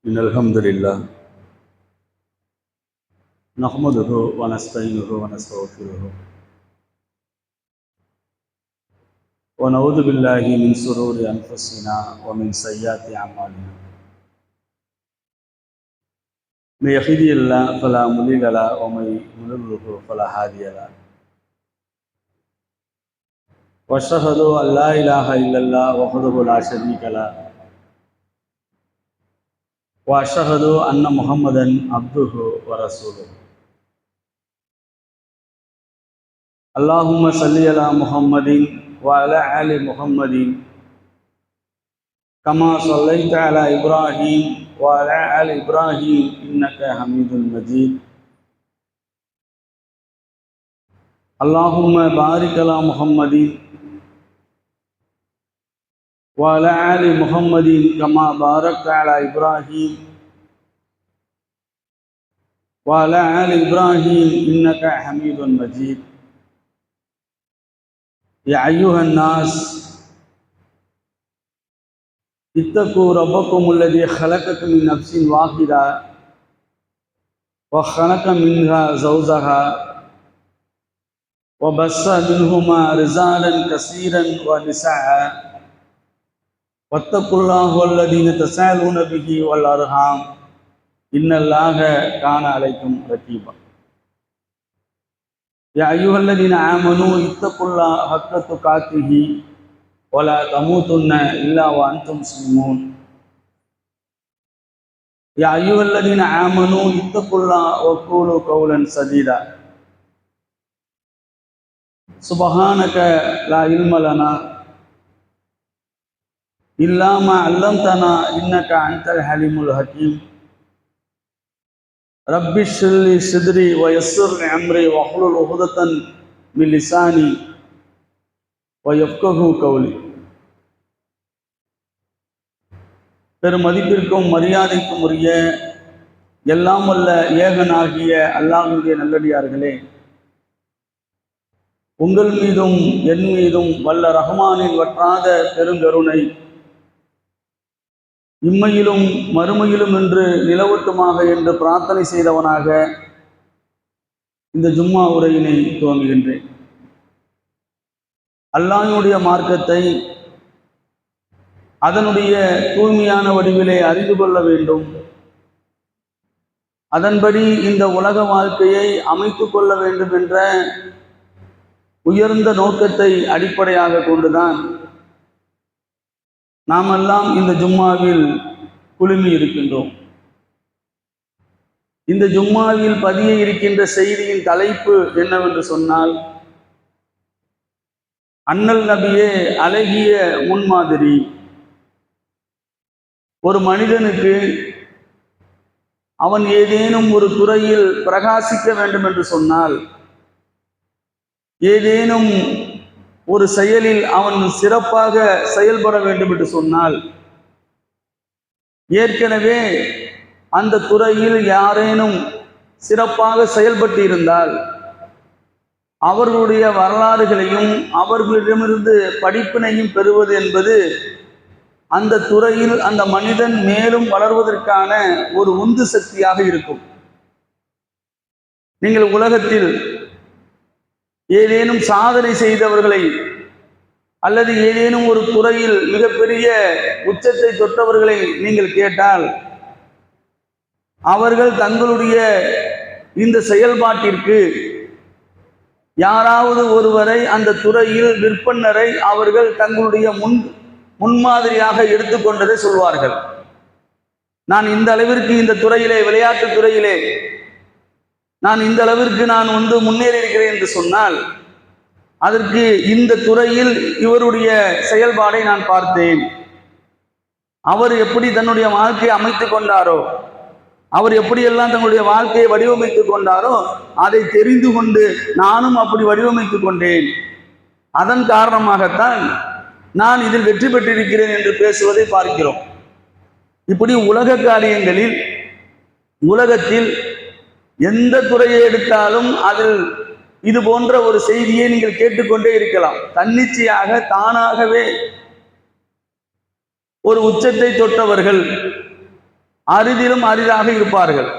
إن الحمد لله نحمده ونستعينه ونستغفره ونعوذ بالله من شرور أنفسنا ومن سيئات أعمالنا من يهده الله فلا مضل له ومن يضلل فلا هادي له وأشهد أن لا إله إلا الله وحده لا شريك له وأشهد أن محمدا عبده ورسوله اللهم صل على محمد وعلى آل محمد كما صليت على إبراهيم وعلى آل إبراهيم إنك حميد مجيد اللهم بارك على محمد وعلى آل محمد كما باركت على إبراهيم وعلى آل إبراهيم إنك حميد مجيد يا أيها الناس اتقوا ربكم الذي خلقكم من نفس واحدة وخلق منها زوجها وبث منهما رجالا كثيرا ونساء واتقوا الله الذين تساءلون به والأرحام إن الله كان عليكم رقيبا يا أيها الذين آمنوا اتقوا الله حق تقاته ولا تموتن إلا وأنتم مسلمون يا أيها الذين آمنوا اتقوا الله وقولوا قولا سديدا سبحانك لا علم لنا إلا ما علمتنا إنك أنت الحليم الحكيم رب اشرح لي صدري ويسر لي أمري واحلل عقدة من لساني ويفقهوا قولي. பெருமதிப்பிற்கும் மரியாதைக்கும் உரிய எல்லாம் வல்ல ஏகனாகிய அல்லாஹ்வுடைய நல்லடியார்களே, உங்கள் மீதும் என் மீதும் வல்ல ரஹ்மானின் வற்றாத பெருங்கருணை இம்மையிலும் மறுமையிலும் என்று நிலவட்டுமாக என்று பிரார்த்தனை செய்தவனாக இந்த ஜும்மா உரையினை துவங்குகின்றேன். அல்லாஹ்வுடைய மார்க்கத்தை அதனுடைய தூய்மையான வடிவிலே அறிந்து கொள்ள வேண்டும். அதன்படி இந்த உலக வாழ்க்கையை அமைத்து கொள்ள வேண்டும் என்ற உயர்ந்த நோக்கத்தை அடிப்படையாக கொண்டுதான் நாமெல்லாம் இந்த ஜும்மாவில் குழுமி இருக்கின்றோம். இந்த ஜும்மாவில் பதிய இருக்கின்ற செய்தியின் தலைப்பு என்னவென்று சொன்னால், அண்ணல் நபியே அழகிய முன்மாதிரி. ஒரு மனிதனுக்கு அவன் ஏதேனும் ஒரு துறையில் பிரகாசிக்க வேண்டும் என்று சொன்னால், ஏதேனும் ஒரு செயலில் அவன் சிறப்பாக செயல்பட வேண்டும் என்று சொன்னால், ஏற்கனவே அந்த துறையில் யாரேனும் சிறப்பாக செயல்பட்டு இருந்தால் அவர்களுடைய வரலாறுகளையும் அவர்களிடமிருந்து படிப்பினையும் பெறுவது என்பது அந்த துறையில் அந்த மனிதன் மேலும் வளர்வதற்கான ஒரு உந்து சக்தியாக இருக்கும். நீங்கள் உலகத்தில் ஏதேனும் சாதனை செய்தவர்களை அல்லது ஏதேனும் ஒரு துறையில் மிகப்பெரிய உச்சத்தை தொட்டவர்களை நீங்கள் கேட்டால், அவர்கள் தங்களுடைய இந்த செயல்பாட்டிற்கு யாராவது ஒருவரை அந்த துறையில் விற்பனரை அவர்கள் தங்களுடைய முன்மாதிரியாக எடுத்துக்கொண்டதை சொல்வார்கள். நான் இந்த அளவிற்கு இந்த துறையிலே, விளையாட்டு துறையிலே நான் இந்த அளவிற்கு நான் முன்னேறி இருக்கிறேன் என்று சொன்னால், அதற்கு இந்த துறையில் இவருடைய செயல்பாடை நான் பார்த்தேன். அவர் எப்படி தன்னுடைய வாழ்க்கையை அமைத்துக் கொண்டாரோ, அவர் எப்படியெல்லாம் தன்னுடைய வாழ்க்கையை வடிவமைத்துக் கொண்டாரோ அதை தெரிந்து கொண்டு நானும் அப்படி வடிவமைத்துக் கொண்டேன். அதன் காரணமாகத்தான் நான் இதில் வெற்றி பெற்றிருக்கிறேன் என்று பேசுவதை பார்க்கிறோம். இப்படி உலக காரியங்களில், உலகத்தில் எந்த துறையை எடுத்தாலும் அதில் இது போன்ற ஒரு செய்தியை நீங்கள் கேட்டுக்கொண்டே இருக்கலாம். தன்னிச்சையாக தானாகவே ஒரு உச்சத்தை தொட்டவர்கள், அரிதிலும் அரிதாக இருப்பார்கள்.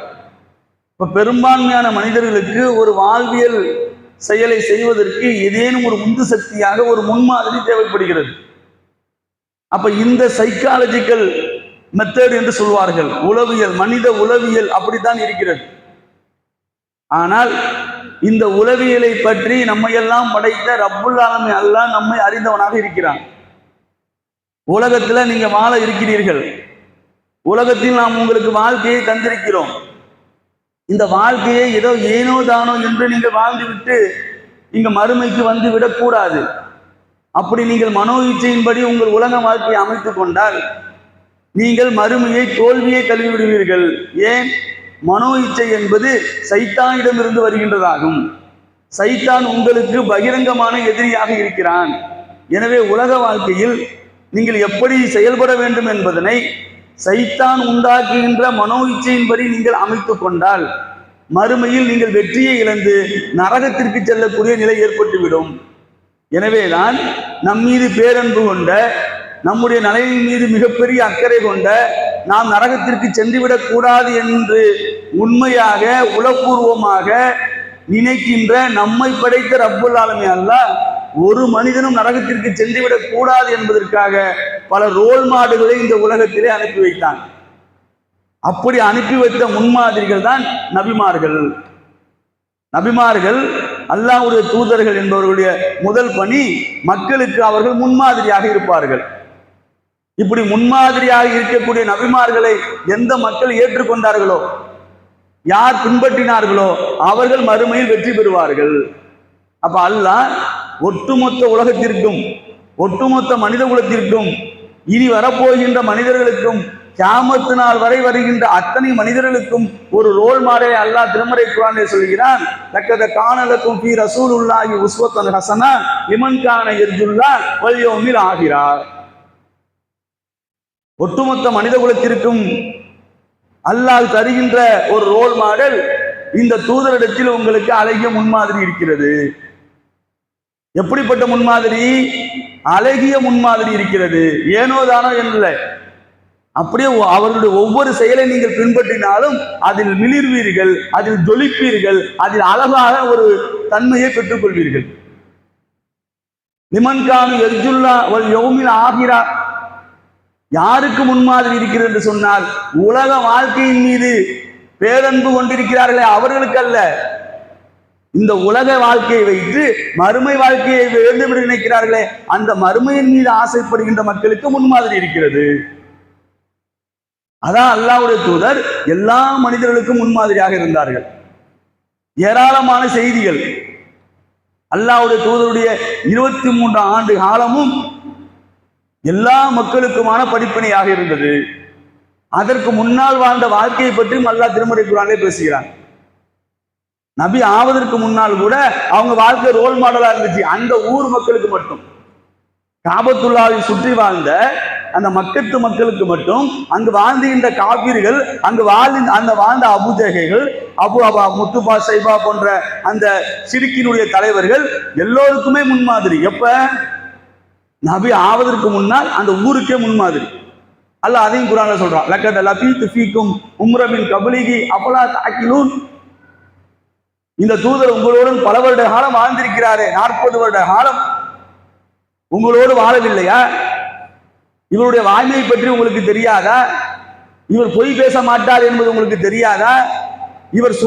இப்ப பெரும்பான்மையான மனிதர்களுக்கு ஒரு வாழ்வியல் செயலை செய்வதற்கு ஏதேனும் ஒரு உந்து சக்தியாக ஒரு முன்மாதிரி தேவைப்படுகிறது. அப்ப இந்த சைக்காலஜிக்கல் மெத்தட் என்று சொல்வார்கள், உளவியல், மனித உளவியல் அப்படித்தான் இருக்கிறது. ஆனால் இந்த உளவியலை பற்றி நம்மையெல்லாம் படைத்த ரப்புல் ஆலமீன் அல்லாஹ் நம்மை அறிந்தவனாக இருக்கிறான். உலகத்துல நீங்க வாழ இருக்கிறீர்கள், உலகத்தில் நாம் உங்களுக்கு வாழ்க்கையை தந்திருக்கிறோம். இந்த வாழ்க்கையை ஏதோ ஏனோ தானோ என்று நீங்கள் வாழ்ந்துவிட்டு இங்க மறுமைக்கு வந்து விடக்கூடாது. அப்படி நீங்கள் மனோ இச்சையின்படி உங்கள் உலக வாழ்க்கையை அமைத்துக் கொண்டால் நீங்கள் மறுமையை தோல்வியை தழுவி விடுவீர்கள். ஏன்? மனோ இச்சை என்பது சைத்தானிடமிருந்து வருகின்றதாகும். சைத்தான் உங்களுக்கு பகிரங்கமான எதிரியாக இருக்கிறான். எனவே உலக வாழ்க்கையில் நீங்கள் எப்படி செயல்பட வேண்டும் என்பதனை சைத்தான் உண்டாக்குகின்ற மனோ இச்சையின்படி நீங்கள் அமைத்துக் கொண்டால் மறுமையில் நீங்கள் வெற்றியை இழந்து நரகத்திற்கு செல்லக்கூடிய நிலை ஏற்பட்டுவிடும். எனவேதான் நம் மீது பேரன்பு கொண்ட, நம்முடைய நலனின் மீது மிகப்பெரிய அக்கறை கொண்ட நாம் நரகத்திற்கு சென்றுவிடக் கூடாது என்று உண்மையாக உளப்பூர்வமாக நினைக்கின்ற நம்மை படைத்த ரப்புல் ஆலமீன் அல்லாஹ் ஒரு மனிதனும் நரகத்திற்கு சென்றுவிடக் கூடாது என்பதற்காக பல ரோல் மாடுகளை இந்த உலகத்திலே அனுப்பி வைத்தான். அப்படி அனுப்பி வைத்த முன்மாதிரிகள் தான் நபிமார்கள். நபிமார்கள் அல்லாஹ்வுடைய தூதர்கள் என்பவர்களுடைய முதல் பணி மக்களுக்கு அவர்கள் முன்மாதிரியாக இருப்பார்கள். இப்படி முன்மாதிரியாக இருக்கக்கூடிய நபிமார்களை எந்த மக்கள் ஏற்றுக்கொண்டார்களோ, யார் பின்பற்றினார்களோ அவர்கள் மறுமையில் வெற்றி பெறுவார்கள். அப்ப அல்லாஹ் ஒட்டுமொத்த உலகத்திற்கும், ஒட்டுமொத்த மனித குலத்திற்கும், இனி வரப்போகின்ற மனிதர்களுக்கும், கியாமத்து நாள் வரை வருகின்ற அத்தனை மனிதர்களுக்கும் ஒரு ரோல் மாடலை அல்லாஹ் திருமறை குர்ஆனிலே சொல்கிறான். லக்கத கான லக்கும் ஃபீ ரசூலுல்லாஹி உஸ்வத்துன் ஹஸனா லிமன் கான யர்ஜுல்லாஹ் வல் யௌமில் ஆகிரா. ஒட்டுமொத்த மனித குலத்திற்கும் அல்லாஹ் தருகின்ற ஒரு ரோல் மாடல் இந்த தூதரிடத்தில் உங்களுக்கு அழகிய முன்மாதிரி இருக்கிறது. எப்படிப்பட்ட முன்மாதிரி? அழகிய முன்மாதிரி இருக்கிறது. ஏனோ தானோ என்று அப்படியே அவர்களுடைய ஒவ்வொரு செயலை நீங்கள் பின்பற்றினாலும் அதில் மிளிர்வீர்கள், அதில் ஜொலிப்பீர்கள், அதில் அழகாக ஒரு தன்மையை பெற்றுக்கொள்வீர்கள். லிமன்கானு யர்ஜுல்லா வல் யௌமில் ஆகிரா. யாருக்கு முன்மாதிரி இருக்கிறது என்று சொன்னால் உலக வாழ்க்கையின் மீது பேரன்பு கொண்டிருக்கிறார்களே அவர்களுக்கு அல்ல. இந்த உலக வாழ்க்கையை வைத்து மறுமை வாழ்க்கையை வேண்டும் என்று நினைக்கிறார்களே அந்த மறுமையின் மீது ஆசைப்படுகின்ற மக்களுக்கு முன்மாதிரி இருக்கிறது. அதான் அல்லாஹ்வுடைய தூதர் எல்லா மனிதர்களுக்கும் முன்மாதிரியாக இருந்தார்கள். ஏராளமான செய்திகள் அல்லாஹ்வுடைய தூதருடைய 23 ஆண்டு காலமும் எல்லா மக்களுக்குமான படிப்பினையாக இருந்தது. அதற்கு முன்னால் வாழ்ந்த வாழ்க்கையை பற்றியும் அல்லாஹ் திருமறை குர்ஆனிலே பேசுகிறான். நபி ஆவதற்கு முன்னால் கூட அவங்க வாழ்க்கை ரோல் மாடலா இருந்துச்சு. அந்த ஊர் மக்களுக்கு மட்டும், காபத்துல்லாவை சுற்றி வாழ்ந்த அந்த மக்கத்து மக்களுக்கு மட்டும், அங்கு வாழ்ந்துகின்ற காபீர்கள், அங்கு வாழ்ந்த அபுஜஹைகள், முத்துபா சைபா போன்ற அந்த சிரிக்கினுடைய தலைவர்கள் எல்லோருக்குமே முன்மாதிரி. எப்ப? நபி ஆவதற்கு முன்னால் அந்த ஊருக்கே முன்மாதிரி. அல்லாஹ் அதையும் குர்ஆன்ல சொல்றான். லக்கத லபீது ஃபீக்கும் உம்ரபின் கபலிகி அஃபலா தஅகிலூன். இந்த தூதர் உங்களுடன் பல வருட காலம் வாழ்ந்திருக்கிறாரே, 40 வருட காலம் உங்களோடு வாழவில்லையா? இவருடைய வாய்மையை பற்றி உங்களுக்கு தெரியாதா? இவர் பொய் பேச மாட்டார் என்பது உங்களுக்கு தெரியாதா? இவர்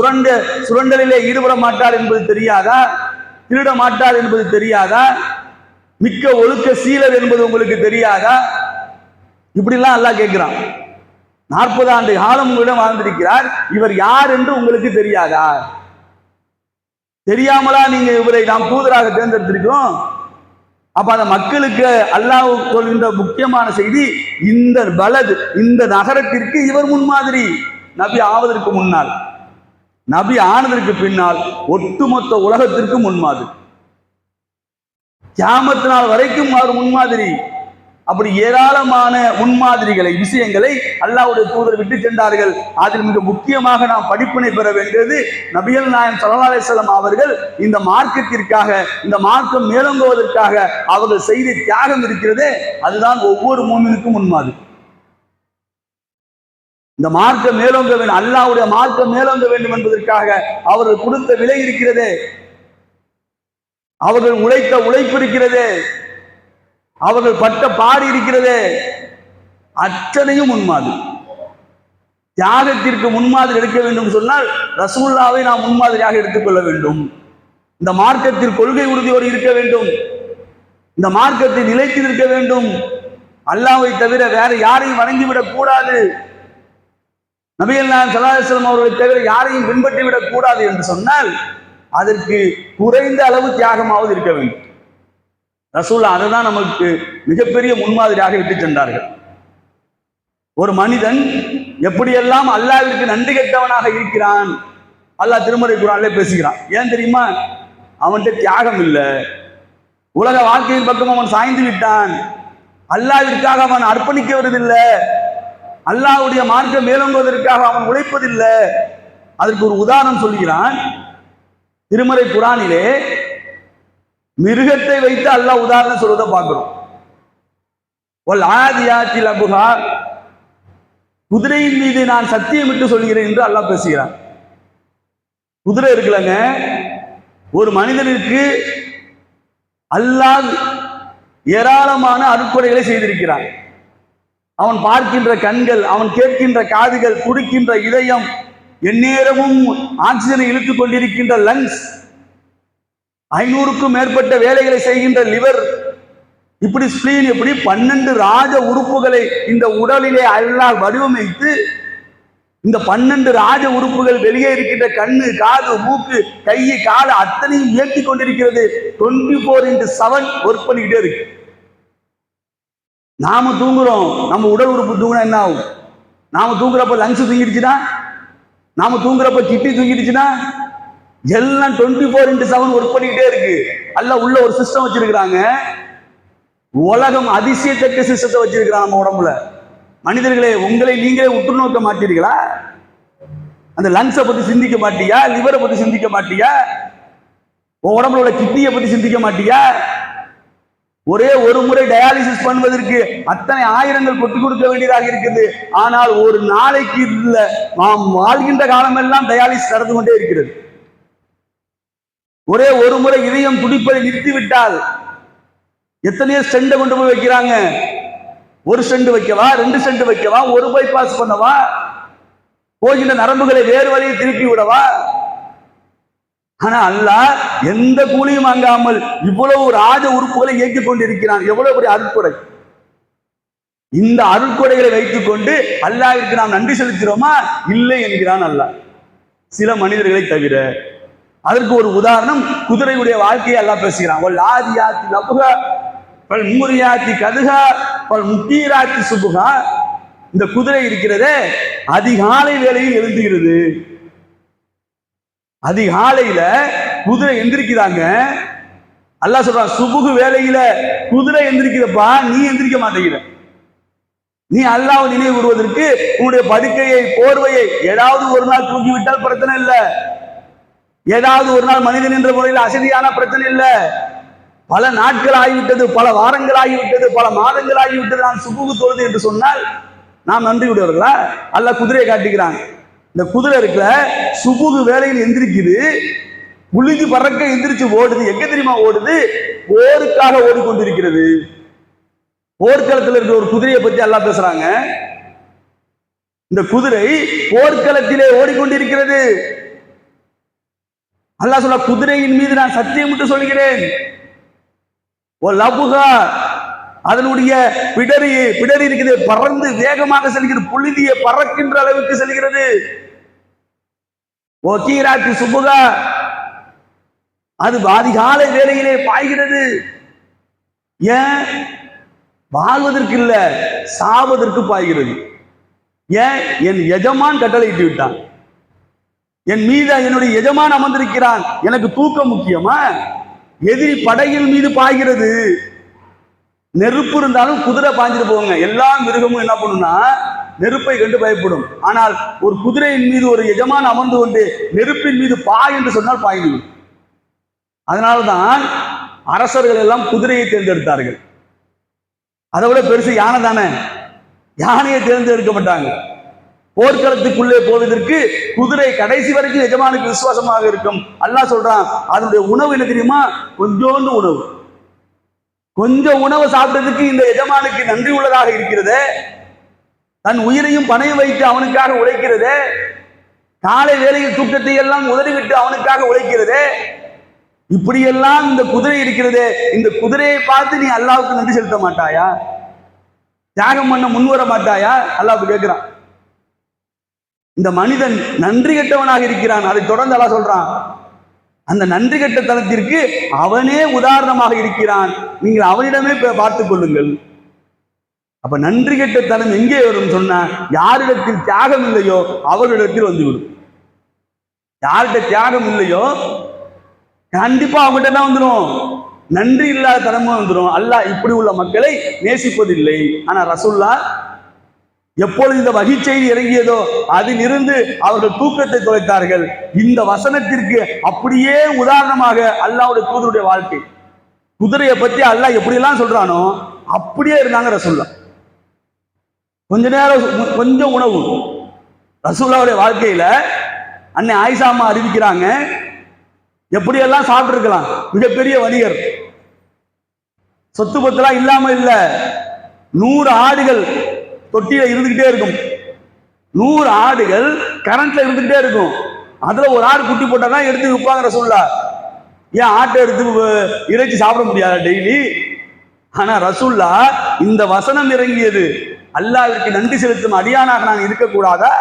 சுரண்டலிலே ஈடுபட மாட்டார் என்பது தெரியாதா? திருட மாட்டார் என்பது தெரியாதா? மிக்க ஒழுக்க சீலர் என்பது உங்களுக்கு தெரியாதா? இப்படிலாம் அல்லாஹ் கேட்கிறான். 40 ஆண்டு காலம் உங்களிடம் வாழ்ந்திருக்கிறார், இவர் யார் என்று உங்களுக்கு தெரியாதா? தெரியாமலா நீங்க இவரை நாம் தூதராக தேர்ந்தெடுத்திருக்கிறோம்? அப்ப அந்த மக்களுக்கு அல்லாஹ் சொல்கின்ற முக்கியமான செய்தி, இந்த பலது, இந்த நகரத்திற்கு இவர் முன்மாதிரி. நபி ஆவதற்கு முன்னால், நபி ஆனதற்கு பின்னால் ஒட்டுமொத்த உலகத்திற்கு முன்மாதிரி, கியாமத் நாள் வரைக்கும் அவர் முன்மாதிரி. அப்படி ஏராளமான முன்மாதிரிகளை, விஷயங்களை அல்லாஹ்வுடைய தூதர் விட்டு சென்றார்கள். அதில் மிக முக்கியமாக நாம் படிப்பினை பெற வேண்டியது, நபிகள் நாயகம் ஸல்லல்லாஹு அலைஹி வஸல்லம் அவர்கள் இந்த மார்க்கத்திற்காக, இந்த மார்க்கம் மேலோங்குவதற்காக அவர்கள் செய்த தியாகம் இருக்கிறதே, அதுதான் ஒவ்வொரு மூமினுக்கும் முன்மாதிரி. இந்த மார்க்கம் மேலோங்க வேண்டும், அல்லாஹ்வுடைய மார்க்கம் மேலோங்க வேண்டும் என்பதற்காக அவர்கள் கொடுத்த விலை இருக்கிறதே, அவர்கள் உழைத்த உழைப்பு இருக்கிறதே, அவர்கள் பட்ட பாடு இருக்கிறதே, அத்தனையும் முன்மாதிரி. தியாகத்திற்கு முன்மாதிரி எடுக்க வேண்டும் சொன்னால் ரசூலுல்லாவை நாம் முன்மாதிரியாக எடுத்துக்கொள்ள வேண்டும். இந்த மார்க்கத்தில் கொள்கை உறுதியோடு இருக்க வேண்டும், இந்த மார்க்கத்தை நிலைத்து இருக்க வேண்டும். அல்லாஹ்வை தவிர வேற யாரையும் வணங்கிவிடக் கூடாது, நபிகள் நாயகம் ஸல்லல்லாஹு அலைஹி வஸல்லம் அவர்களை தவிர யாரையும் பின்பற்றிவிடக் கூடாது என்று சொன்னால் அதற்கு குறைந்த அளவு தியாகமாவது இருக்க வேண்டும். ரசூலுல்லாஹ் அதுதான் நமக்கு மிகப்பெரிய முன்மாதிரியாக விட்டு சென்றார்கள். ஒரு மனிதன் எப்படியெல்லாம் அல்லாஹ்விற்கு நன்றி கெட்டவனாக இருக்கிறான், அல்லாஹ் திருமறை குர்ஆனிலே பேசுகிறான். ஏன் தெரியுமா? அவன்கிட்ட தியாகம் இல்லை, உலக வாழ்க்கையின் பக்கம் அவன் சாய்ந்து விட்டான், அல்லாஹ்விற்காக அவன் அர்ப்பணிக்க வருவதில்லை, அல்லாஹ்வுடைய மார்க்கம் மேலோங்குவதற்காக அவன் உழைப்பதில்லை. அதற்கு ஒரு உதாரணம் சொல்கிறான் திருமறை குர்ஆனிலே. மிருகத்தை வைத்து அல்லாஹ் உதாரணம் சொல்வதை பார்க்கிறோம். வல் ஆதியாத்தி லபுஹா, குதிரையின் மீது நான் சத்தியமிட்டு சொல்கிறேன் என்று அல்லாஹ் பேசுகிறான். குதிரை இருக்குல்லங்க, ஒரு மனிதனுக்கு அல்லாஹ் ஏராளமான அருட்கொடைகளை செய்திருக்கிறான். அவன் பார்க்கின்ற கண்கள், அவன் கேட்கின்ற காதுகள், துடிக்கின்ற இதயம், எந்நேரமும் ஆக்சிஜனை இழுத்துக் கொண்டிருக்கின்ற லங்ஸ், 500க்கும் மேற்பட்ட வேலைகளை செய்கின்ற லிவர், இப்படி ஸ்பிளீன், இப்படி 12 ராஜ உறுப்புகளை இந்த உடலிலே அல்லாஹ் வடிவமைத்து இந்த 12 ராஜ உறுப்புகள் வெளியே இருக்கின்ற கண்ணு, காது, மூக்கு, கை, கால் அத்தனையும் இயக்கி கொண்டிருக்கிறது. 24x7 ஒர்க் பண்ணிக்கிட்டே இருக்கு. நாம தூங்குறோம், நம்ம உடல் உறுப்பு தூங்கினா என்ன ஆகும்? நாம தூங்குறப்ப லங்ஸ் தூங்கிடுச்சுன்னா, நாம தூங்குறப்ப கிட்னி தூங்கிடுச்சுன்னா, எல்லாம் 24x7 ஒர்க் பண்ணிக்கிட்டே இருக்கு. அல்ல உள்ள ஒரு சிஸ்டம் வச்சிருக்கிறாங்க. உலகம் அதிசயத்தக்க சிஸ்டத்தை வச்சிருக்கிறான் நம்ம உடம்புல. மனிதர்களே, உங்களை நீங்களே உற்று நோக்க மாட்டீர்களா? அந்த லங்ஸை பத்தி சிந்திக்க மாட்டியா? லிவரை பத்தி சிந்திக்க மாட்டியா? உன் உடம்புல உள்ள கிட்னியை பத்தி சிந்திக்க மாட்டியா? ஒரே ஒரு முறை டயாலிசிஸ் பண்ணுவதற்கு அத்தனை ஆயிரங்கள் கொட்டி கொடுக்க வேண்டியதாக இருக்குது. ஆனால் ஒரு நாளைக்கு இல்ல, நாம் வாழ்கின்ற காலமெல்லாம் டயாலிசிஸ் நடந்து கொண்டே இருக்கிறது. ஒரே ஒரு முறை இதயம் துடிப்பதை நிறுத்திவிட்டால் எத்தனையோ ஸ்டெண்டை கொண்டு போய் வைக்கிறாங்க. ஒரு ஸ்டெண்ட் வைக்கவா, 2 ஸ்டெண்ட் வைக்கவா, ஒரு பைபாஸ் பண்ணவா, போகின்ற நரம்புகளை வேறு வழியை திருப்பி விடவா? ஆனா அல்லாஹ் எந்த கூலியும் வாங்காமல் இவ்வளவு ராஜ உறுப்புகளை இயக்கிக் கொண்டிருக்கிறான். எவ்வளவு பெரிய அருட்கொடை! இந்த அருட்கொடைகளை வைத்துக் கொண்டு அல்லாஹ்விற்கு நாம் நன்றி செலுத்துகிறோமா? இல்லை என்கிறான் அல்லாஹ், சில மனிதர்களை தவிர. அதற்கு ஒரு உதாரணம் குதிரையுடைய வாழ்க்கையை அல்லாஹ் பேசுகிறான். வல் ஆதியாத்தி லபுஹா வல் மூரியாத்தி கதுஹா வல் முகீராத்தி சுபுஹா. இந்த குதிரை இருக்கிறதே, அதிகாலை வேளையில் எழுந்துகிறது. அதிகாலையில குதிரை எந்திரிக்கிறாங்க. அல்லாஹ் சொல்றான், சுபுகு வேளையில குதிரை எந்திரிக்கிறப்பா, நீ எந்திரிக்க மாட்டேங்கிற. நீ அல்லாஹ்வை நினைவு கூறுவதற்கு உன்னுடைய படுக்கையை, போர்வையை ஏதாவது ஒரு நாள் தூக்கி விட்டால் பிரச்சனை இல்லை, ஏதாவது ஒரு நாள் மனிதன் என்ற முறையில் அசதியான பிரச்சனை இல்லை. பல நாட்கள் ஆகிவிட்டது, பல வாரங்கள் ஆகிவிட்டது, பல மாதங்கள் ஆகிவிட்டது, நான் சுபுகு தொழுது என்று சொன்னால் நாம் நன்றி விடுவார்களா? அல்லாஹ் குதிரையை காட்டுகிறான். இந்த குதிரை இருக்குல்ல, சுபுகு வேலையில் எந்திரிக்குது, புழுதி பறக்க எந்திரிச்சு ஓடுது. எங்க தெரியுமா ஓடுது? போருக்காக ஓடிக்கொண்டிருக்கிறது. போர்க்களத்தில் இருக்கிற ஒரு குதிரையை பத்தி அல்லாஹ் பேசுறாங்க. இந்த குதிரை போர்க்களத்திலே ஓடிக்கொண்டிருக்கிறது. அல்லாஹ் சொல்ல, குதிரையின் மீது நான் சத்தியமிட்டு சொல்கிறேன். ஓ லபுகா, அதனுடைய பிடரி இருக்குது, பறந்து வேகமாக செல்கிறது, புழுதியை பறக்கின்ற அளவுக்கு செல்கிறது. ஓ கீராத்தி சுபுகா, அது அதிகாலை வேளையிலே பாய்கிறது. ஏன்? வாழ்வதற்கு இல்ல, சாவதற்கு பாய்கிறது. ஏன்? என் எஜமான் கட்டளையிட்டு விட்டான், என் மீது என்னுடைய எஜமான் அமர்ந்திருக்கிறான், எனக்கு தூக்கம் முக்கியமா? எதிரி படையின் மீது பாய்கிறது. நெருப்பு இருந்தாலும் குதிரை பாய்ஞ்சிட்டு போங்க. எல்லா மிருகமும் என்ன பண்ணும்னா நெருப்பை கண்டு பயப்படும். ஆனால் ஒரு குதிரையின் மீது ஒரு எஜமான் அமர்ந்து கொண்டு நெருப்பின் மீது பாய் என்று சொன்னால் பாய்ந்து. அதனால்தான் அரசர்கள் எல்லாம் குதிரையை தேர்ந்தெடுத்தார்கள். அதை விட பெருசு யானை தானே, யானையை தேர்ந்தெடுக்கப்பட்டாங்க. போர்க்களத்துக்குள்ளே போவதற்கு குதிரை கடைசி வரைக்கும் எஜமானுக்கு விசுவாசமாக இருக்கும். அல்லாஹ் சொல்றான், அதனுடைய உணவு என்ன தெரியுமா? கொஞ்சோண்டு உணவு. கொஞ்சம் உணவு சாப்பிட்டதுக்கு இந்த எஜமானுக்கு நன்றி உள்ளதாக இருக்கிறது. தன் உயிரையும் பணையம் வைத்து அவனுக்காக உழைக்கிறது. காலை வேளையில் தூக்கத்தை எல்லாம் உதறிவிட்டு அவனுக்காக உழைக்கிறது. இப்படியெல்லாம் இந்த குதிரை இருக்கிறது. இந்த குதிரையை பார்த்து நீ அல்லாஹ்வுக்கு நன்றி செலுத்த மாட்டாயா? தியாகம் பண்ண முன்வர மாட்டாயா? அல்லாஹ் கேட்கிறான். இந்த மனிதன் நன்றி கெட்டவனாக இருக்கிறான். அதை தொடர்ந்து அல்லாஹ் சொல்றான், அந்த நன்றி கெட்ட தனத்திற்கு அவனே உதாரணமாக இருக்கிறான், நீங்கள் அவனிடமே பார்த்துக் கொள்ளுங்கள். அப்ப நன்றி கெட்ட தனம் எங்கே வரும் சொன்ன, யாரிடத்தில் தியாகம் இல்லையோ அவர்களிடத்தில் வந்துவிடும். யார்கிட்ட தியாகம் இல்லையோ கண்டிப்பா அவங்ககிட்ட தான் வந்துடும். நன்றி இல்லாத தனமும் வந்துடும். அல்லாஹ் இப்படி உள்ள மக்களை நேசிப்பதில்லை. ஆனா ரசூலுல்லாஹ் எப்பொழுது இந்த வகை செய்தி இறங்கியதோ அதிலிருந்து அவர்கள் தூக்கத்தை தொலைத்தார்கள். இந்த வசனத்திற்கு அப்படியே உதாரணமாக அல்லாஹ்வுடைய தூதருடைய வாழ்க்கை, குதிரையை பத்தி அல்லாஹ் எப்படியெல்லாம் சொல்றானோ அப்படியே இருந்தாங்க ரசூலுல்லாஹ். கொஞ்ச நேரம் கொஞ்சம் உணவு. ரசூலுல்லாஹ்வுடைய வாழ்க்கையில அன்னை ஆயிஷா அம்மா அறிவிக்கிறாங்க, எப்படியெல்லாம் சாப்பிட்டு இருக்கலாம். மிகப்பெரிய வணிகர், சொத்து பத்தெல்லாம் இல்லாம இல்ல. 100 ஆடுகள் தொட்டியில இருந்துகிட்டே இருக்கும். 100 ஆடுகள் கரண்ட்ல இருந்துகிட்டே இருக்கும். அதுல ஒரு ஆடு குட்டி போட்டாதான் எடுத்து விற்பாங்க ரசூலுல்லாஹ். ஏன் ஆட்டை எடுத்து இறைச்சி சாப்பிட முடியாத டெய்லி? ஆனா ரசூலுல்லாஹ் இந்த வசனம் இறங்கியது, அல்லாஹ்விற்கு நன்றி செலுத்தும் அடியானாக நான் இருக்கக்கூடாதா?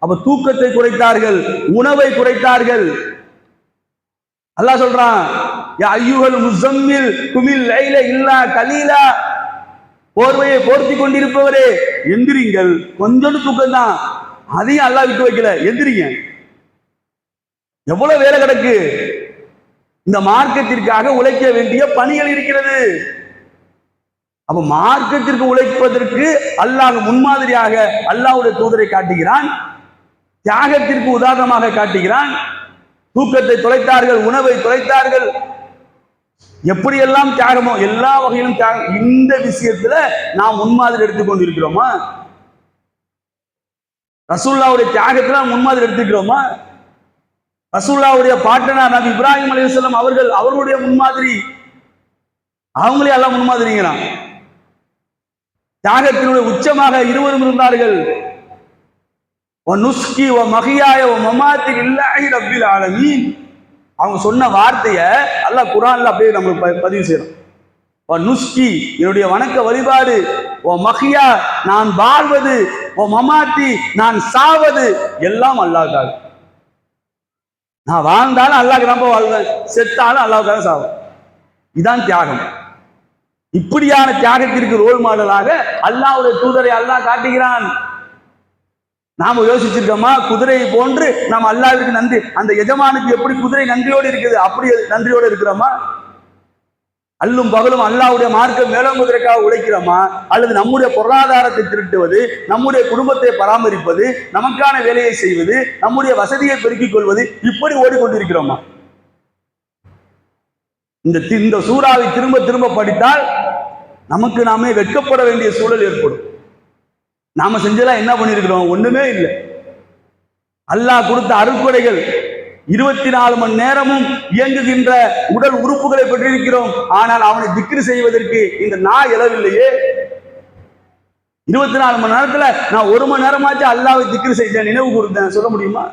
அப்ப தூக்கத்தை குறைத்தார்கள், உணவை குறைத்தார்கள். அல்லாஹ் சொல்றான், யா அய்யுஹல் முஸம்மில் குமில் லைல இல்லா கலீலா, போர்வையை போர்த்தி கொண்டிருப்பவரே எந்திரிங்கள். கொஞ்சோண்டு தூக்கம் தான், அதையும் அல்லாஹ் விட்டு வைக்கல, எந்திரிங்க. எவ்வளவு வேலை கிடக்கு. இந்த மார்க்கத்திற்காக உழைக்க வேண்டிய பணிகள் இருக்கிறது. அப்ப மார்க்கத்திற்கு உழைப்பதற்கு அல்லாஹ் முன்மாதிரியாக அல்லாஹ்வுடைய தூதரை காட்டுகிறான், தியாகத்திற்கு உதாரணமாக காட்டுகிறான். தூக்கத்தை தொலைத்தார்கள், உணவை தொலைத்தார்கள். எப்படியெல்லாம் தியாகமோ எல்லா வகையிலும் தியாகம். இந்த விஷயத்துல நாம் முன்மாதிரி எடுத்துக்கொண்டிருக்கிறோமா? ரசூலுல்லாஹ்வுடைய தியாகத்துல முன்மாதிரி எடுத்துக்கிறோமா? ரசூலுல்லாஹ்வுடைய பாட்டனார் நபி இப்ராஹிம் அலைஹிஸ்ஸலாம் அவர்கள், அவர்களுடைய முன்மாதிரி, அவங்களே எல்லாம் முன்மாதிரிங்கிறான். தியாகத்தினுடைய உச்சமாக இருவரும் இருந்தார்கள். வனுஸ்கி வ மஹியாய வ மமாத்தி லில்லாஹி ரப்பில் ஆலமீன். அவங்க சொன்ன வார்த்தையை அல்லாஹ் குர்ஆன்ல அப்படியே நமக்கு பதிவு செய்யறோம். வனுஸ்கி என்னுடைய வணக்க வழிபாடு, ஓ மஹியா நான் வாழ்வது, ஓ மமாத்தி நான் சாவது, எல்லாம் அல்லாஹ்க்காக. நான் வாழ்ந்தாலும் அல்லாஹ்க்கு தான் வாழ்வேன், செத்தாலும் அல்லாஹ்க்காக சாவேன். இதான் தியாகம். இப்படியான தியாகத்திற்கு ரோல் மாடலாக அல்லாஹ்வுடைய தூதரை அல்லாஹ் காட்டுகிறான். நாம யோசிச்சிருக்கோமா? குதிரையை போன்று நாம் அல்லாஹ்விற்கு நன்றி, அந்த எஜமானுக்கு எப்படி குதிரை நன்றியோடு இருக்குது அப்படி நன்றியோடு இருக்கிறோமா? அல்லும் பகலும் அல்லாஹ்வுடைய மார்க்கம் மேலோங்குவதற்காக உழைக்கிறோமா? அல்லது நம்முடைய பொருளாதாரத்தை திருட்டுவது, நம்முடைய குடும்பத்தை பராமரிப்பது, நமக்கான வேலையை செய்வது, நம்முடைய வசதியை பெருக்கிக் கொள்வது, இப்படி ஓடிக்கொண்டிருக்கிறோமா? இந்த சூறாவை திரும்ப திரும்ப படித்தால் நமக்கு நாமே வெட்கப்பட வேண்டிய சூழல் ஏற்படும். நாம செஞ்சதெல்லாம் என்ன பண்ணிருக்கிறோம்? ஒண்ணுமே இல்லை. அல்லாஹ் கொடுத்த அருட்கொடைகள், 24 மணி நேரமும் இயங்குகின்ற உடல் உறுப்புகளை பெற்றிருக்கிறோம். ஆனால் அவனை திக்ரு செய்வதற்கு இந்த நாய் எழவில்லையே. 24 மணி நேரத்துல நான் 1 மணி நேரமாச்சும் அல்லாஹ்வை திக்ரு செய்தேன், நினைவு கூர்ந்தேன், சொல்ல முடியுமா?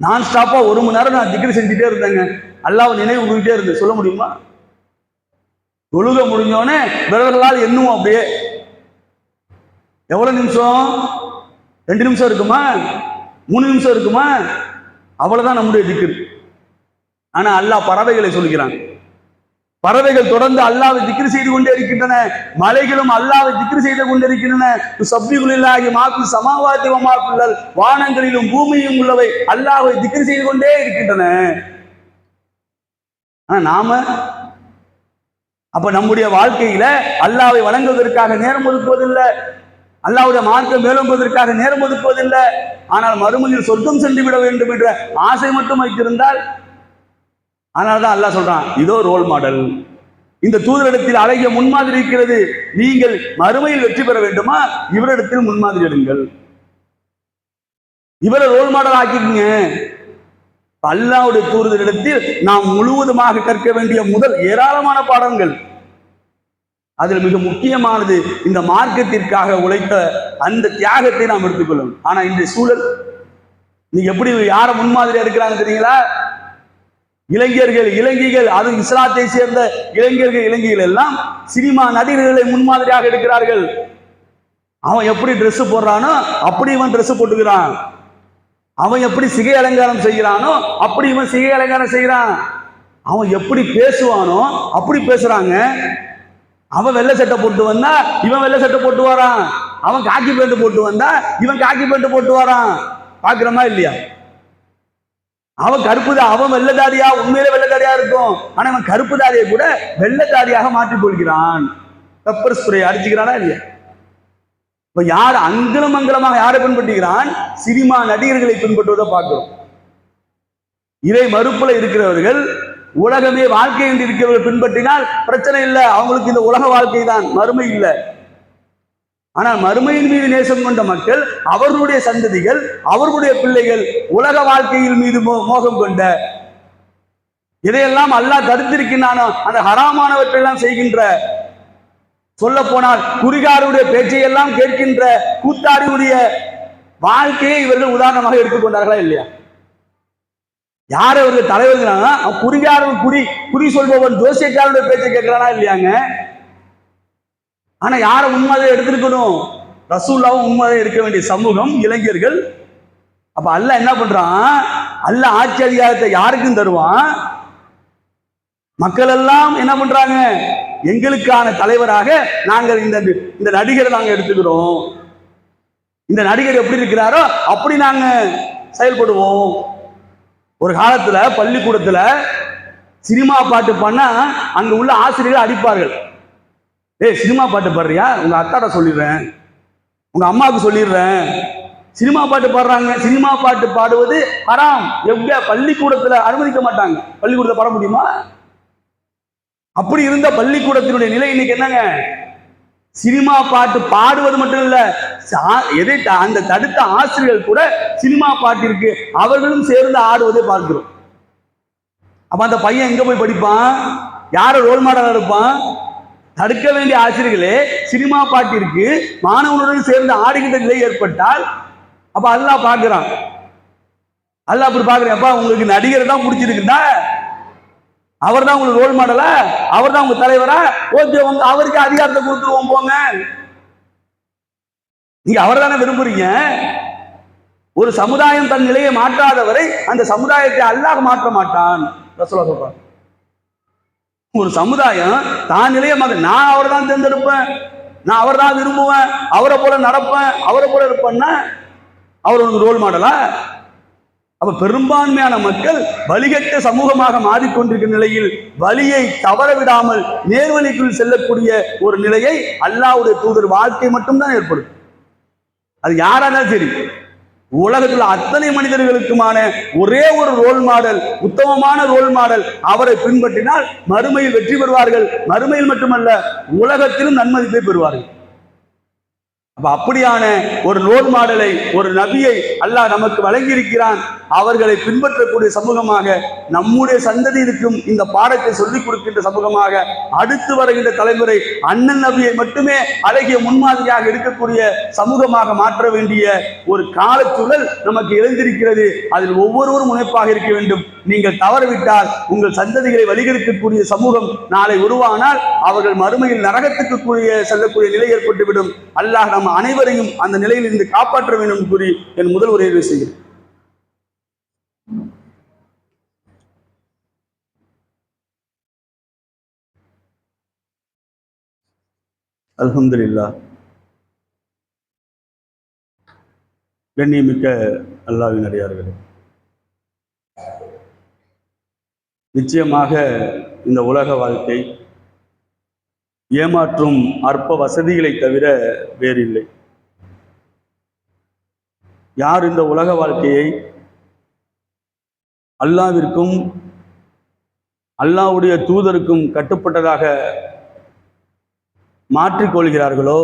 நான் ஸ்டாப்பா 1 மணி நேரம் நான் திக்ரு செஞ்சுட்டே இருந்தேங்க, அல்லாஹ்வை நினைவு கூர்ந்துட்டே இருந்தேன், சொல்ல முடியுமா? தொழுக முடிஞ்சோடனே விரல்களால் எண்ணுவோம். அப்படியே எவ்வளவு நிமிஷம்? 2 நிமிஷம் இருக்குமா? 3 நிமிஷம் இருக்குமா? அவ்வளவுதான் நம்முடைய திக்ர். ஆனா அல்லாஹ் பறவைகளை சொல்கிறான். பறவைகள் தொடர்ந்து அல்லாஹ்வை திக்ர் செய்து கொண்டே இருக்கின்றன. மலைகளும் அல்லாஹ்வை திக்ர் செய்து கொண்டிருக்கின்றன. சப்ஹுலில்லாஹி மாஃபிஸ் ஸமாவாத்தி வ மாஃபில் அர்த், வானங்களிலும் பூமியிலும் உள்ளவை அல்லாஹ்வை திக்ர் செய்து கொண்டே இருக்கின்றன. ஆனா நாம அப்ப நம்முடைய வாழ்க்கையில அல்லாஹ்வை வணங்குவதற்காக நேரம் ஒதுக்குவதில்லை, அல்லாஹ்வுடைய மார்க்கம் மேலோங்குவதற்காக நேரம் ஒதுக்குவதில்லை. ஆனால் மறுமையில் சொர்க்கம் சென்று விட வேண்டும் என்ற ஆசை மட்டும் வைத்திருந்தால், அதனால்தான் அல்லாஹ் சொல்றான், இதோ ரோல் மாடல். இந்த தூதரிடத்தில் அழகிய முன்மாதிரி இருக்கிறது. நீங்கள் மறுமையில் வெற்றி பெற வேண்டுமா? இவரிடத்தில் முன்மாதிரி எடுங்கள். இவரை ரோல் மாடல் ஆக்கிக்கங்க. அல்லாஹ்வுடைய தூதரிடத்தில் நாம் முழுவதுமாக கற்க வேண்டிய முதல் ஏராளமான பாடங்கள். அதில் மிக முக்கியமானது இந்த மார்க்கத்திற்காக உழைத்த அந்த தியாகத்தை நாம் எடுத்துக்கொள்ளணும். ஆனா இன்றைய சூழல் நீங்க எப்படி யார முன்மாதிரியா இருக்கிறாங்க தெரியுங்களா? இளைஞர்கள் இளைஞர்கள், அது இஸ்லாத்தை சேர்ந்த இளைஞர்கள் இளைஞர்கள் எல்லாம் சினிமா நடிகர்களை முன்மாதிரியாக எடுக்கிறார்கள். அவன் எப்படி ட்ரெஸ் போடுறானோ அப்படி இவன் ட்ரெஸ் போட்டுக்கிறான். அவன் எப்படி சிகை அலங்காரம் செய்கிறானோ அப்படி இவன் சிகை அலங்காரம் செய்கிறான். அவன் எப்படி பேசுவானோ அப்படி பேசுறாங்க. அவன் வெள்ளை சட்டை போட்டு வந்தா இவன் வெள்ளை சட்டை போட்டு வரான். அவன் காக்கி பேண்ட் போட்டு வந்தா இவன் காக்கி பேண்ட் போட்டு வரான். பாக்குறமா இல்லையா? அவன் கருப்புதான், அவன் வெள்ளதாரியா உண்மையில வெள்ளதாரியா இருக்கும். ஆனா அவன் கருப்புதாரியை கூட வெள்ளதாரியாக மாற்றிக் கொள்கிறான். பெப்பர் ஸ்ப்ரே அடிச்சுக்கிறானா இல்லையா? இப்ப யார் அங்கலம் அங்கலமாக யாரை பின்பற்றுகிறான்? சினிமா நடிகர்களை பின்பற்றுவதை பார்க்கிறோம். இறை மறுப்புல இருக்கிறவர்கள், உலகமே வாழ்க்கை என்று இருக்கிறவர்கள் பின்பற்றினால் பிரச்சனை இல்லை, அவங்களுக்கு இந்த உலக வாழ்க்கை தான், மறுமை இல்லை. ஆனால் மறுமையின் மீது நேசம் கொண்ட மக்கள், அவர்களுடைய சந்ததிகள், அவர்களுடைய பிள்ளைகள் உலக வாழ்க்கையில் மீது மோகம் கொண்ட, இதையெல்லாம் அல்லாஹ் தடுத்திருக்கிறானோ அந்த ஹராமானவற்றெல்லாம் செய்கின்ற, சொல்ல போனால் குறிகாருடைய பேச்சை எல்லாம் கேட்கின்ற கூத்தாடியுடைய வாழ்க்கையை இவர்கள் உதாரணமாக எடுத்துக்கொண்டார்களா இல்லையா? யார் அவர்கள் தலைவர்களான குறிகாரன், குறி சொல்பவன் ஜோசியக்காரனுடைய பேச்சை கேட்கிறானா இல்லையாங்க? ஆனா யாரை உண்மையை எடுத்திருக்கணும்? ரசூலுல்லாஹ்வும் உண்மையை இருக்க வேண்டிய சமூகம் இளைஞர்கள். அப்ப அல்லாஹ் என்ன பண்றான்? அல்லாஹ் ஆட்சி அதிகாரத்தை யாருக்கும் தருவான். மக்கள் எல்லாம் என்ன பண்றாங்க? எங்களுக்கான தலைவராக நாங்கள் இந்த நடிகரை நாங்க எடுத்துக்கிறோம். இந்த நடிகர் எப்படி இருக்கிறாரோ அப்படி நாங்க செயல்படுவோம். ஒரு காலத்துல பள்ளிக்கூடத்துல சினிமா பாட்டு பண்ணா அங்க உள்ள ஆசிரியர்கள் அடிப்பார்கள். ஏய், சினிமா பாட்டு பாடுறியா? உங்க அத்தாட்ட சொல்லிடுறேன், உங்க அம்மாவுக்கு சொல்லிடுறேன். சினிமா பாட்டு பாடுறாங்க. சினிமா பாட்டு பாடுவது ஹராம். எங்க பள்ளிக்கூடத்துல அனுமதிக்க மாட்டாங்க. பள்ளிக்கூடத்துல பாட முடியுமா? அப்படி இருந்த பள்ளிக்கூடத்தினுடைய நிலை இன்னைக்கு என்னங்க? சினிமா பாட்டு பாடுவது மட்டும் இல்ல, எதை அந்த தடுத்த ஆசிரியர்கள் கூட சினிமா பாட்டிற்கு அவர்களும் சேர்ந்து ஆடுவதை பார்க்கிறோம். அப்ப அந்த பையன் எங்க போய் படிப்பான்? யார ரோல் மாடலா இருப்பான்? தடுக்க வேண்டிய ஆசிரியர்களே சினிமா பாட்டிற்கு மாணவனுடன் சேர்ந்து ஆடுகின்ற நிலை ஏற்பட்டால் அப்ப அல்லாஹ் பார்க்கிறான். அல்லாஹ் அப்படி பார்க்கிறேன், அப்பா உங்களுக்கு நடிகர் தான் பிடிச்சிருக்குதா? அவர் தான் உங்களுக்கு ரோல் மாடலா? அவர் தான் உங்க தலைவரா? ஓகே, அவருக்கு அதிகாரத்தை கொடுத்துருவோம் போங்க. நீங்க அவர் தானே விரும்புறீங்க. ஒரு சமுதாயம் தன் நிலையை மாற்றாதவரை அந்த சமுதாயத்தை அல்லாஹ் மாற்ற மாட்டான். ரசூலுல்லாஹ் சொல்றாங்க. ஒரு சமுதாயம் தான் நிலையை நான் அவரை தான் தேர்ந்தெடுப்பேன், நான் அவர் தான் விரும்புவேன், அவரை போல நடப்பேன், அவரை போல இருப்பேன்னா அவர் உனக்கு ரோல் மாடலா? அப்ப பெரும்பான்மையான மக்கள் வழிகட்ட சமூகமாக மாறிக்கொண்டிருக்கிற நிலையில் வழியை தவற விடாமல் நேர்வழிக்குள் செல்லக்கூடிய ஒரு நிலையை அல்லாஹ்வுடைய தூதர் வாழ்க்கை மட்டும்தான் ஏற்படும். அது யாராலும் சரி, உலகத்தில் அத்தனை மனிதர்களுக்குமான ஒரே ஒரு ரோல் மாடல், உத்தமமான ரோல் மாடல், அவரை பின்பற்றினால் மறுமையில் வெற்றி பெறுவார்கள். மறுமையில் மட்டுமல்ல, உலகத்திலும் நன்மதிப்பை பெறுவார்கள். அப்ப அப்படியான ஒரு ரோல் மாடலை, ஒரு நபியை அல்லாஹ் நமக்கு வழங்கி இருக்கிறான். அவர்களை பின்பற்றக்கூடிய சமூகமாக நம்முடைய சந்ததியிற்கும் இந்த பாடத்தை சொல்லிக் கொடுக்கின்ற சமூகமாக அடுத்து வருகின்ற தலைமுறை அண்ணன் நபியை மட்டுமே அழகிய முன்மாதிரியாக இருக்கக்கூடிய சமூகமாக மாற்ற வேண்டிய ஒரு காலச்சூழல் நமக்கு எழுந்திருக்கிறது. அதில் ஒவ்வொருவரும் முனைப்பாக இருக்க வேண்டும். நீங்கள் தவறவிட்டால் உங்கள் சந்ததிகளை வழிகெடுக்கக்கூடிய சமூகம் நாளை உருவானால் அவர்கள் மறுமையில் நரகத்துக்கு செல்லக்கூடிய நிலை ஏற்பட்டுவிடும். அல்லாஹ் நம் அனைவரையும் அந்த நிலையில் இருந்து காப்பாற்ற வேண்டும் கூறி என் முதல் உரையை செய்கிறேன். அல்ஹம்துலில்லாஹ். கண்ணியமிக்க அல்லாஹ்வின் அடியார்களே, நிச்சயமாக இந்த உலக வாழ்க்கை ஏமாற்றும் அற்ப வசதிகளை தவிர வேறில்லை. யார் இந்த உலக வாழ்க்கையை அல்லாஹ்விற்கும் அல்லாஹ்வுடைய தூதருக்கும் கட்டுப்பட்டதாக மாற்றிக்கொள்கிறார்களோ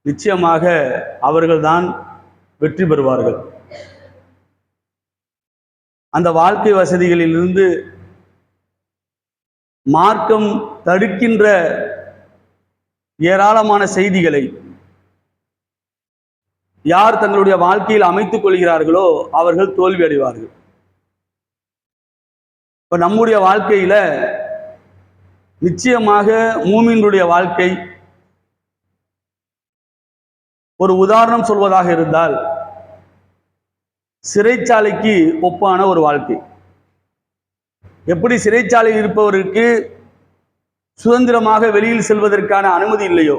நிச்சயமாக அவர்கள்தான் வெற்றி பெறுவார்கள். அந்த வாழ்க்கை வசதிகளிலிருந்து மார்க்கம் தடுக்கின்ற ஏராளமான செய்திகளை யார் தங்களுடைய வாழ்க்கையில் அமைத்துக் கொள்கிறார்களோ அவர்கள் தோல்வி அடைவார்கள். இப்ப நம்முடைய வாழ்க்கையில நிச்சயமாக மூமினுடைய வாழ்க்கை, ஒரு உதாரணம் சொல்வதாக இருந்தால், சிறைச்சாலைக்கு ஒப்பான ஒரு வாழ்க்கை. எப்படி சிறைச்சாலையில் இருப்பவருக்கு சுதந்திரமாக வெளியில் செல்வதற்கான அனுமதி இல்லையோ,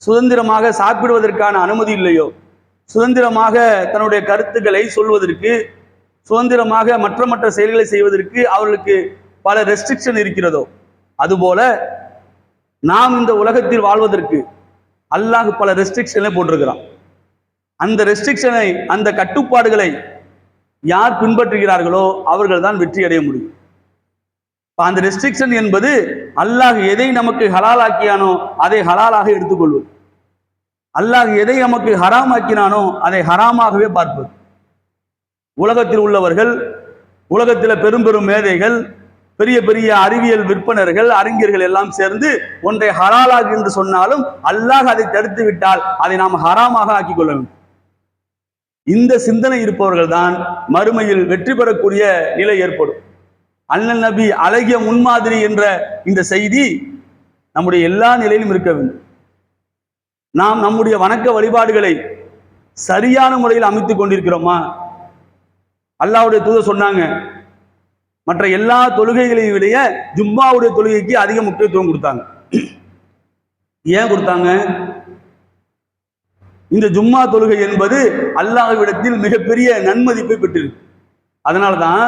சுதந்திரமாக சாப்பிடுவதற்கான அனுமதி இல்லையோ, சுதந்திரமாக தன்னுடைய கருத்துக்களை சொல்வதற்கு, சுதந்திரமாக மற்ற செயல்களை செய்வதற்கு அவர்களுக்கு பல ரெஸ்ட்ரிக்ஷன் இருக்கிறதோ, அதுபோல நாம் இந்த உலகத்தில் வாழ்வதற்கு அல்லாஹ் பல ரெஸ்ட்ரிக்ஷனை போட்டிருக்கிறான். அந்த ரெஸ்ட்ரிக்ஷனை, அந்த கட்டுப்பாடுகளை யார் பின்பற்றுகிறார்களோ அவர்கள் தான் வெற்றி அடைய முடியும். அந்த ரெஸ்ட்ரிக்ஷன் என்பது அல்லாஹ் எதை நமக்கு ஹலாலாக்கியானோ அதை ஹலாலாக எடுத்துக்கொள்வது, அல்லாஹ் எதை நமக்கு ஹராமாக்கினானோ அதை ஹராமாகவே பார்ப்பது. உலகத்தில் உள்ளவர்கள், உலகத்தில் பெரும் பெரும் மேதைகள், பெரிய பெரிய அறிவியல் விற்பனர்கள், அறிஞர்கள் எல்லாம் சேர்ந்து ஒன்றை ஹலாலாக என்று சொன்னாலும் அல்லாஹ் அதை தடுத்து விட்டால் அதை நாம் ஹராமாக ஆக்கிக் கொள்ள வேண்டும். இந்த சிந்தனை இருப்பவர்கள் தான் மறுமையில் வெற்றி பெறக்கூடிய நிலை ஏற்படும். அண்ணல் நபி அழகிய முன்மாதிரி என்ற இந்த செய்தி நம்முடைய எல்லா நிலையிலும் இருக்க வேண்டும். நாம் நம்முடைய வணக்க வழிபாடுகளை சரியான முறையில் அமைத்துக் கொண்டிருக்கிறோமா? அல்லாஹ்வுடைய தூதர் சொன்னாங்க, மற்ற எல்லா தொழுகைகளையும் விட ஜும்மாவுடைய தொழுகைக்கு அதிக முக்கியத்துவம் கொடுத்தாங்க. ஏன் கொடுத்தாங்க? இந்த ஜும்மா தொழுகை என்பது அல்லாஹ்விடத்தில் மிகப்பெரிய நன்மதிப்பை பெற்றிருக்கு. அதனால்தான்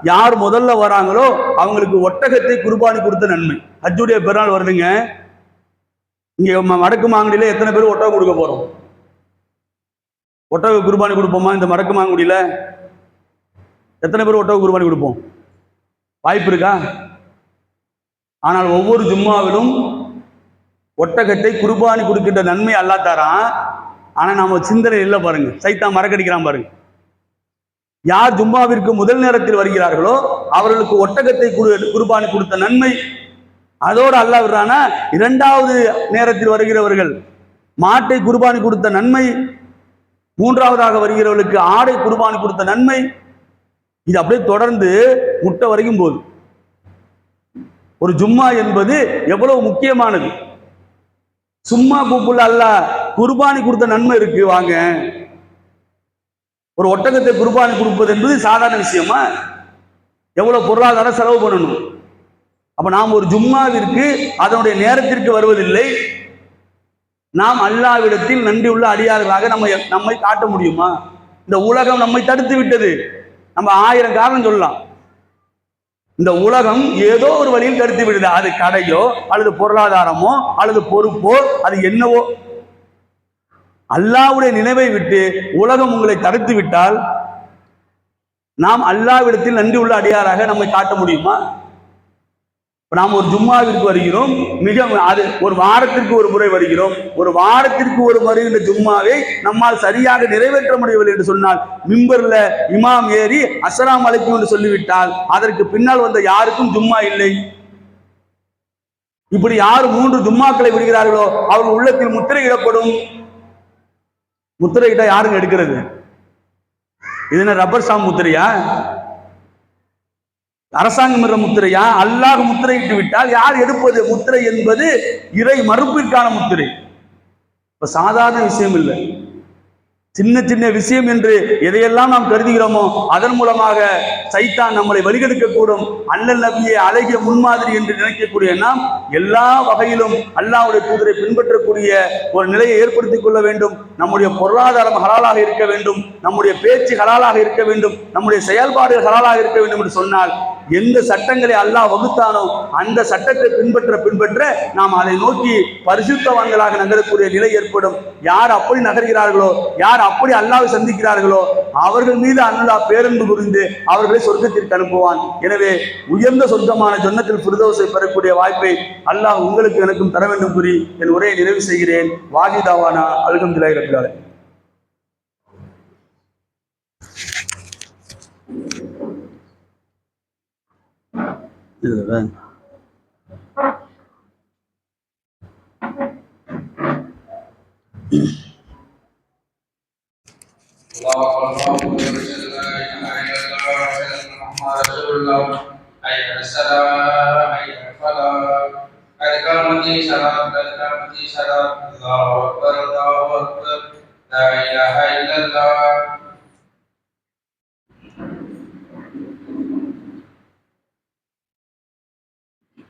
யார் முதல்ல வராங்களோ அவங்களுக்கு ஒட்டகத்தை குர்பானி கொடுத்த நன்மை. ஹஜ்ஜுடைய பெருநாள் வருதுங்க. இங்க வடக்கு மாங்குடியில எத்தனை பேர் ஒட்டகம் கொடுக்க போறோம்? ஒட்டக குர்பானி கொடுப்போமா? இந்த வடக்கு மாங்குடியில எத்தனை பேர் ஒட்டக குர்பானி கொடுப்போம்? வாய்ப்பு இருக்கா? ஆனால் ஒவ்வொரு ஜும்மாவிலும் ஒட்டகத்தை குர்பானி கொடுக்கின்ற நன்மை அல்லாஹ் தரான். ஆனா நாம சிந்தனை இல்லை பாருங்க, சைத்தான் மறக்கடிக்கிறான் பாருங்க. யார் ஜும்மாவிற்கு முதல் நேரத்தில் வருகிறார்களோ அவர்களுக்கு ஒட்டகத்தை குர்பானி கொடுத்த நன்மை, அதோடு அல்லாஹ் விடுறானா இரண்டாவது நேரத்தில் வருகிறவர்கள் மாட்டை குர்பானி கொடுத்த நன்மை, மூன்றாவதாக வருகிறவர்களுக்கு ஆடை குர்பானி கொடுத்த நன்மை. இது அப்படியே தொடர்ந்து முட்டை வரைக்கும் போகுது. ஒரு ஜும்மா என்பது எவ்வளவு முக்கியமானது. சும்மா கூப்பிடல, அல்லாஹ் குர்பானி கொடுத்த நன்மை இருக்கு, வாங்க. ஒரு ஒட்டகத்தை குர்பானி கொடுப்பது என்பது சாதாரண விஷயமா? எவ்வளவு பொருளாதார செலவு பண்ணணும். அப்ப நாம் ஒரு ஜும்மாவிற்கு அதனுடைய நேரத்திற்கு வருவதில்லை. நாம் அல்லாஹ்விடத்தில் நன்றி உள்ள அடியார்களாக நம்மை காட்ட முடியுமா? இந்த உலகம் நம்மை தடுத்து விட்டது. நம்ம 1000 காரணம் சொல்லலாம். இந்த உலகம் ஏதோ ஒரு வழியில் தடுத்து விடுது. அது கடையோ அல்லது பொருளாதாரமோ அல்லது பொறுப்போ, அது என்னவோ. அல்லாஹ்வுடைய நினைவை விட்டு உலகம் உங்களை தடுத்து விட்டால் நாம் அல்லாஹ்விடத்தில் நன்றி உள்ள அடியாராக நம்மை காட்ட முடியுமா? நாம் ஒரு ஜும்மாவிற்கு வருகிறோம், அது ஒரு வாரத்திற்கு ஒரு முறை வருகிறோம். ஒரு வாரத்திற்கு ஒரு முறை இந்த ஜும்மாவை நம்மால் சரியாக நிறைவேற்ற முடியவில்லை என்று சொன்னால், மிம்பர்ல இமாம் ஏறி அஸ்ஸலாமு அலைக்கும் என்று சொல்லிவிட்டால் அதற்கு பின்னால் வந்த யாருக்கும் ஜும்மா இல்லை. இப்படி யார் 3 ஜும்மாக்களை விடுகிறார்களோ அவர்கள் உள்ளத்தில் முத்திரையிடப்படும். முத்திரையிட்ட யாருங்க எடுக்கிறது? இது என்ன ரப்பர் ஸ்டாம்ப் முத்திரையா? அரசாங்கம் என்ற முத்திரையா? அல்லாஹ் முத்திரையிட்டு விட்டால் யார் எடுப்பது? முத்திரை என்பது இறை மறுப்பிற்கான முத்திரை. இப்ப சாதாரண விஷயம் இல்லை. சின்ன சின்ன விஷயம் என்று எதையெல்லாம் நாம் கருதுகிறோமோ அதன் மூலமாக சைத்தான் நம்மளை வழிகெடுக்கக்கூடும். அண்ணல் நபியை அழகிய முன்மாதிரி என்று நினைக்கக்கூடிய நாம் எல்லா வகையிலும் அல்லாஹ்வுடைய தூதரை பின்பற்றக்கூடிய ஒரு நிலையை ஏற்படுத்திக் கொள்ள வேண்டும். நம்முடைய பொருளாதாரம் ஹலாலாக இருக்க வேண்டும், நம்முடைய பேச்சு ஹலாலாக இருக்க வேண்டும், நம்முடைய செயல்பாடுகள் ஹலாலாக இருக்க வேண்டும் என்று சொன்னால் எந்த சட்டங்களை அல்லாஹ் வகுத்தானோ அந்த சட்டத்தை பின்பற்ற நாம் அதை நோக்கி பரிசுத்தவான்களாக நகரக்கூடிய நிலை ஏற்படும். யார் அப்படி நகர்கிறார்களோ, யார் அப்படி அல்லாஹ்வை சந்திக்கிறார்களோ அவர்கள் மீது அல்லாஹ் பேரன்பு புரிந்து அவர்களை சொர்க்கத்திற்கு அனுப்புவான். எனவே உயர்ந்த சொர்க்கமான ஜன்னத்துல் ஃபிர்தௌஸை பெறக்கூடிய வாய்ப்பை அல்லாஹ் உங்களுக்கு எனக்கும் தர வேண்டும் கூறி என் உரையை நிறைவு செய்கிறேன். வாஹிதாவானா அல்ஹம்துலில்லாஹி ரப்பில் ஆலமீன். இதுல La ilaha illallah